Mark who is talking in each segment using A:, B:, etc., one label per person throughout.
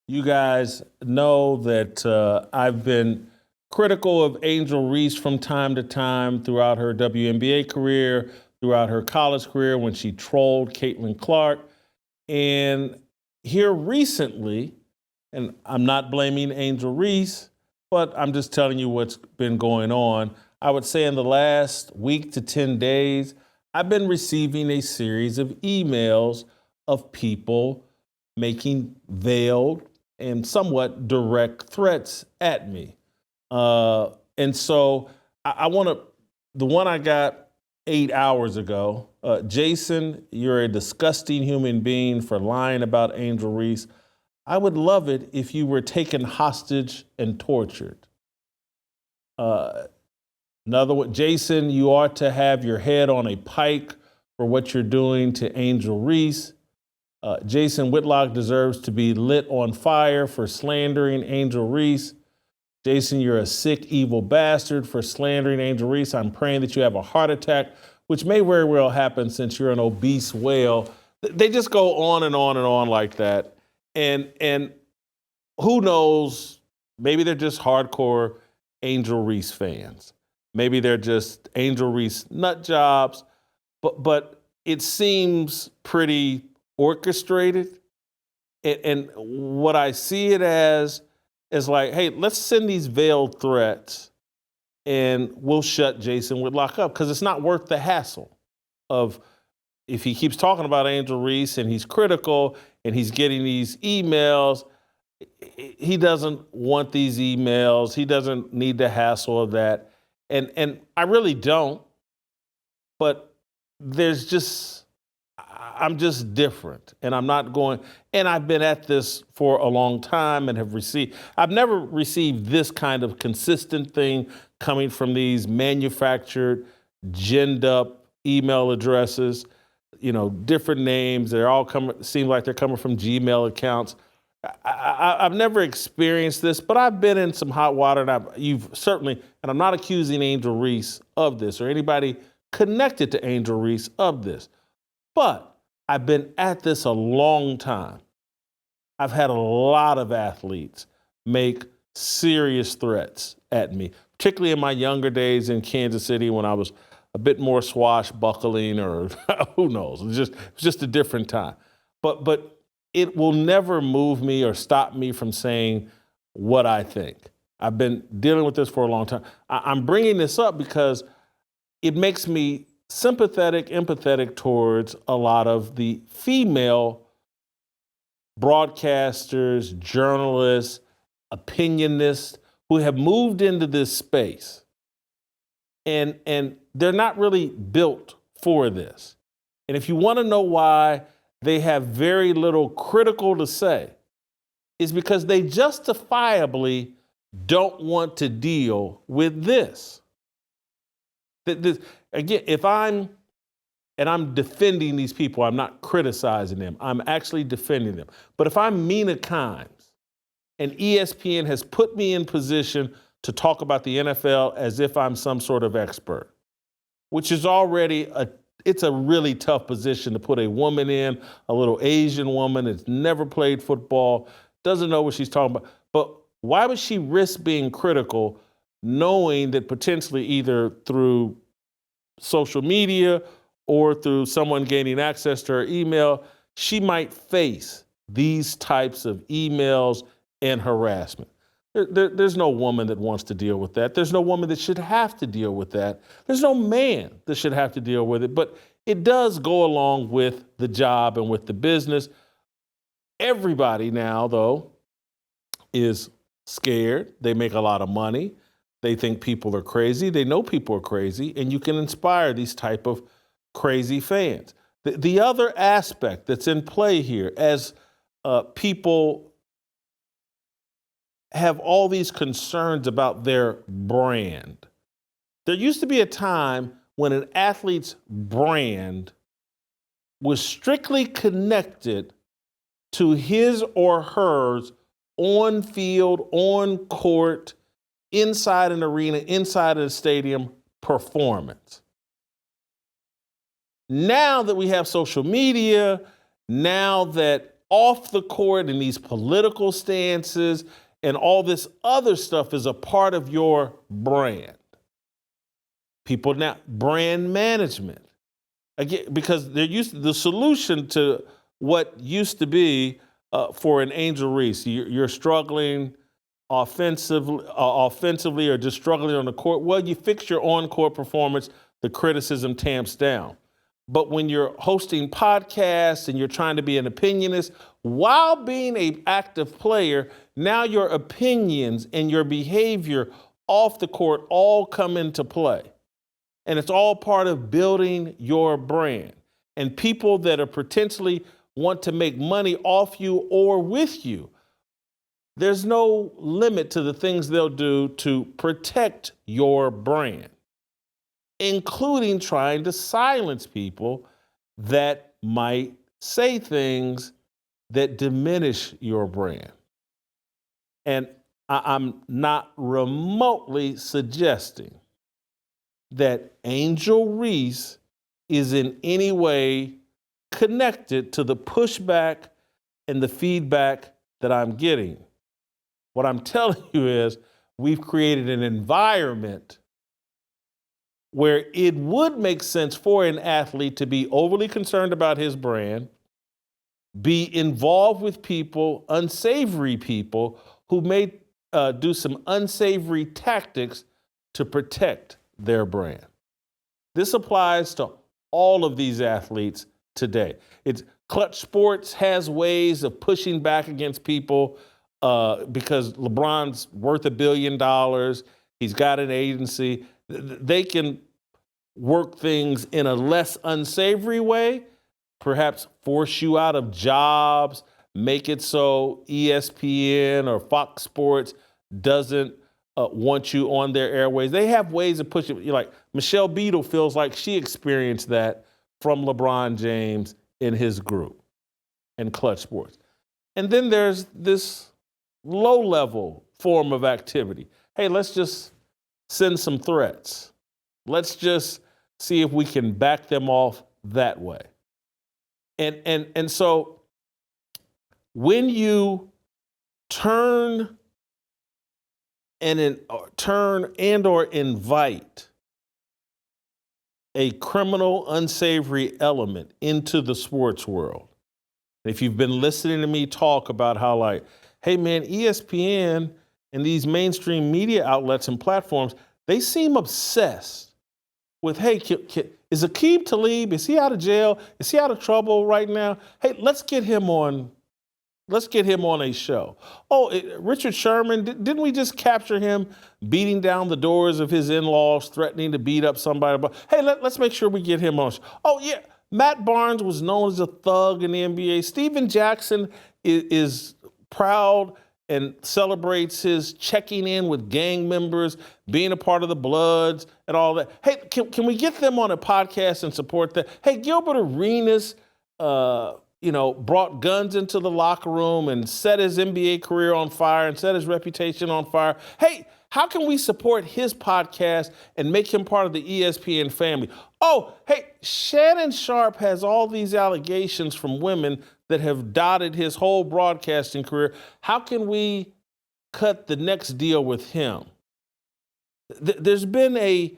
A: You guys know that I've been critical of Angel Reese from time to time throughout her WNBA career, throughout her college career when she trolled Caitlin Clark. And here recently, and I'm not blaming Angel Reese, but I'm just telling you what's been going on. I would say in the last week to 10 days, I've been receiving a series of emails of people making veiled and somewhat direct threats at me. And so I want to, the one I got 8 hours ago, Jason, you're a disgusting human being for lying about Angel Reese. I would love it if you were taken hostage and tortured. Another one, Jason, you ought to have your head on a pike for what you're doing to Angel Reese. Jason Whitlock deserves to be lit on fire for slandering Angel Reese. Jason, you're a sick, evil bastard for slandering Angel Reese. I'm praying that you have a heart attack, which may very well happen since you're an obese whale. They just go on and on and on like that. And who knows, maybe they're just hardcore Angel Reese fans. Maybe they're just Angel Reese nut jobs, but it seems pretty orchestrated. And what I see it as is like, hey, let's send these veiled threats and we'll shut Jason Whitlock up because it's not worth the hassle of if he keeps talking about Angel Reese and he's critical and he's getting these emails. He doesn't want these emails. He doesn't need the hassle of that. And I really don't. But there's just, I'm just different. And I'm not going, and I've been at this for a long time and I've never received this kind of consistent thing coming from these manufactured, ginned up email addresses, different names. They're all seem like they're coming from Gmail accounts. I've never experienced this, but I've been in some hot water, and you've certainly, and I'm not accusing Angel Reese of this or anybody connected to Angel Reese of this, but I've been at this a long time. I've had a lot of athletes make serious threats at me, particularly in my younger days in Kansas City when I was a bit more swashbuckling, or who knows, it was just a different time. But it will never move me or stop me from saying what I think. I've been dealing with this for a long time. I'm bringing this up because it makes me sympathetic, empathetic towards a lot of the female broadcasters, journalists, opinionists who have moved into this space. And they're not really built for this. And if you want to know why they have very little critical to say, is because they justifiably don't want to deal with this. Again, I'm defending these people, I'm not criticizing them, I'm actually defending them. But if I'm Mina Kimes and ESPN has put me in position to talk about the NFL as if I'm some sort of expert, which is already it's a really tough position to put a woman in, a little Asian woman that's never played football, doesn't know what she's talking about. But why would she risk being critical knowing that potentially either through social media or through someone gaining access to her email, she might face these types of emails and harassment? There's no woman that wants to deal with that. There's no woman that should have to deal with that. There's no man that should have to deal with it. But it does go along with the job and with the business. Everybody now, though, is scared. They make a lot of money. They think people are crazy. They know people are crazy. And you can inspire these type of crazy fans. The other aspect that's in play here, as people have all these concerns about their brand. There used to be a time when an athlete's brand was strictly connected to his or hers on field, on court, inside an arena, inside of a stadium performance. Now that we have social media, now that off the court and these political stances and all this other stuff is a part of your brand. People now, brand management. Again, because the solution to what used to be for an Angel Reese, you're struggling offensively or just struggling on the court. Well, you fix your on-court performance, the criticism tamps down. But when you're hosting podcasts and you're trying to be an opinionist, while being an active player, now your opinions and your behavior off the court all come into play. And it's all part of building your brand. And people that are potentially want to make money off you or with you, there's no limit to the things they'll do to protect your brand, including trying to silence people that might say things that diminish your brand. And I'm not remotely suggesting that Angel Reese is in any way connected to the pushback and the feedback that I'm getting. What I'm telling you is we've created an environment where it would make sense for an athlete to be overly concerned about his brand, be involved with people, unsavory people, who may do some unsavory tactics to protect their brand. This applies to all of these athletes today. Clutch Sports has ways of pushing back against people because LeBron's worth $1 billion. He's got an agency. They can work things in a less unsavory way, perhaps force you out of jobs, make it so ESPN or Fox Sports doesn't want you on their airways. They have ways of pushing. Like Michelle Beadle feels like she experienced that from LeBron James in his group and Clutch Sports. And then there's this low-level form of activity. Hey, let's just send some threats. Let's just see if we can back them off that way. And so when you turn and or invite a criminal, unsavory element into the sports world, if you've been listening to me talk about how, like, hey man, ESPN and these mainstream media outlets and platforms, they seem obsessed with, hey, is Aqib Talib, is he out of jail? Is he out of trouble right now? Hey, let's get him on a show. Oh, Richard Sherman, didn't we just capture him beating down the doors of his in-laws, threatening to beat up somebody? Hey, let's make sure we get him on. Oh, yeah, Matt Barnes was known as a thug in the NBA. Steven Jackson is proud and celebrates his checking in with gang members, being a part of the Bloods and all that. Hey, can we get them on a podcast and support that? Hey, Gilbert Arenas, brought guns into the locker room and set his NBA career on fire and set his reputation on fire. Hey, how can we support his podcast and make him part of the ESPN family? Oh, hey, Shannon Sharpe has all these allegations from women that have dotted his whole broadcasting career. How can we cut the next deal with him? There's been a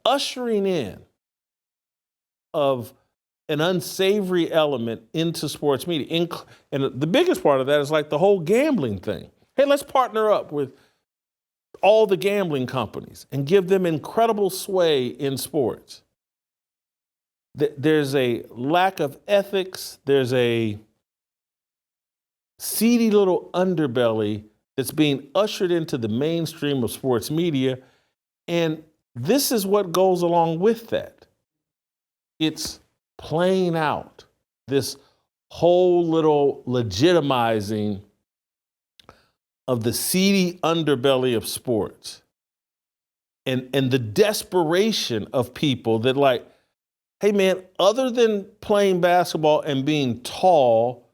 A: ushering in of an unsavory element into sports media. And the biggest part of that is like the whole gambling thing. Hey, let's partner up with all the gambling companies and give them incredible sway in sports. There's a lack of ethics. There's a seedy little underbelly that's being ushered into the mainstream of sports media. And this is what goes along with that. It's playing out this whole little legitimizing of the seedy underbelly of sports and the desperation of people that, like, hey man, other than playing basketball and being tall,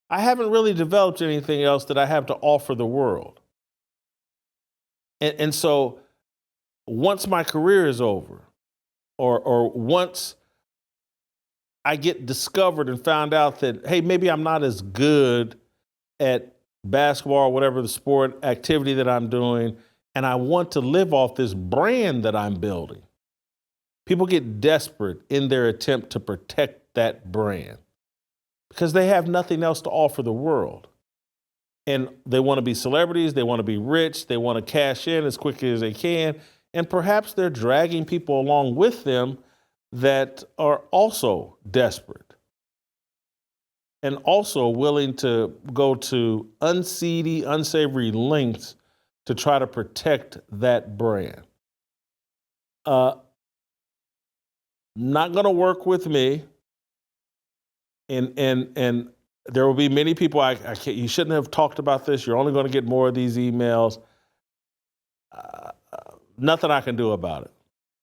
A: I haven't really developed anything else that I have to offer the world. And so once my career is over, or once I get discovered and found out that, hey, maybe I'm not as good at basketball or whatever the sport activity that I'm doing, and I want to live off this brand that I'm building. People get desperate in their attempt to protect that brand because they have nothing else to offer the world. And they want to be celebrities, they want to be rich, they want to cash in as quickly as they can, and perhaps they're dragging people along with them that are also desperate and also willing to go to unseedy, unsavory lengths to try to protect that brand. Not going to work with me, and there will be many people. I can't, you shouldn't have talked about this. You're only going to get more of these emails. Nothing I can do about it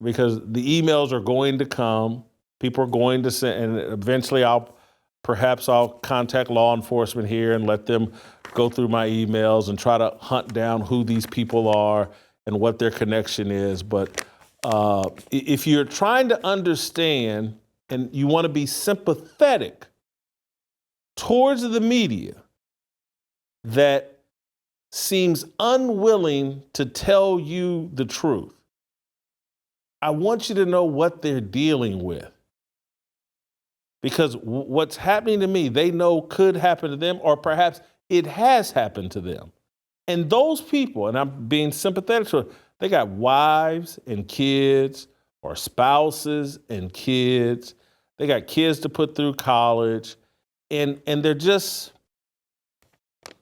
A: because the emails are going to come. People are going to send, and eventually I'll contact law enforcement here and let them go through my emails and try to hunt down who these people are and what their connection is. But if you're trying to understand and you want to be sympathetic towards the media that seems unwilling to tell you the truth, I want you to know what they're dealing with. Because what's happening to me, they know could happen to them, or perhaps it has happened to them. And those people, and I'm being sympathetic to it, they got wives and kids or spouses and kids. They got kids to put through college. And they're just,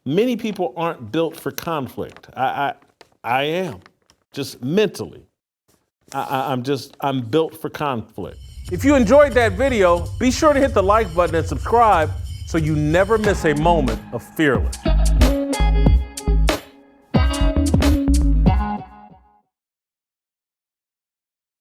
A: many people aren't built for conflict. I am, just mentally. I'm built for conflict. If you enjoyed that video, be sure to hit the like button and subscribe so you never miss a moment of Fearless.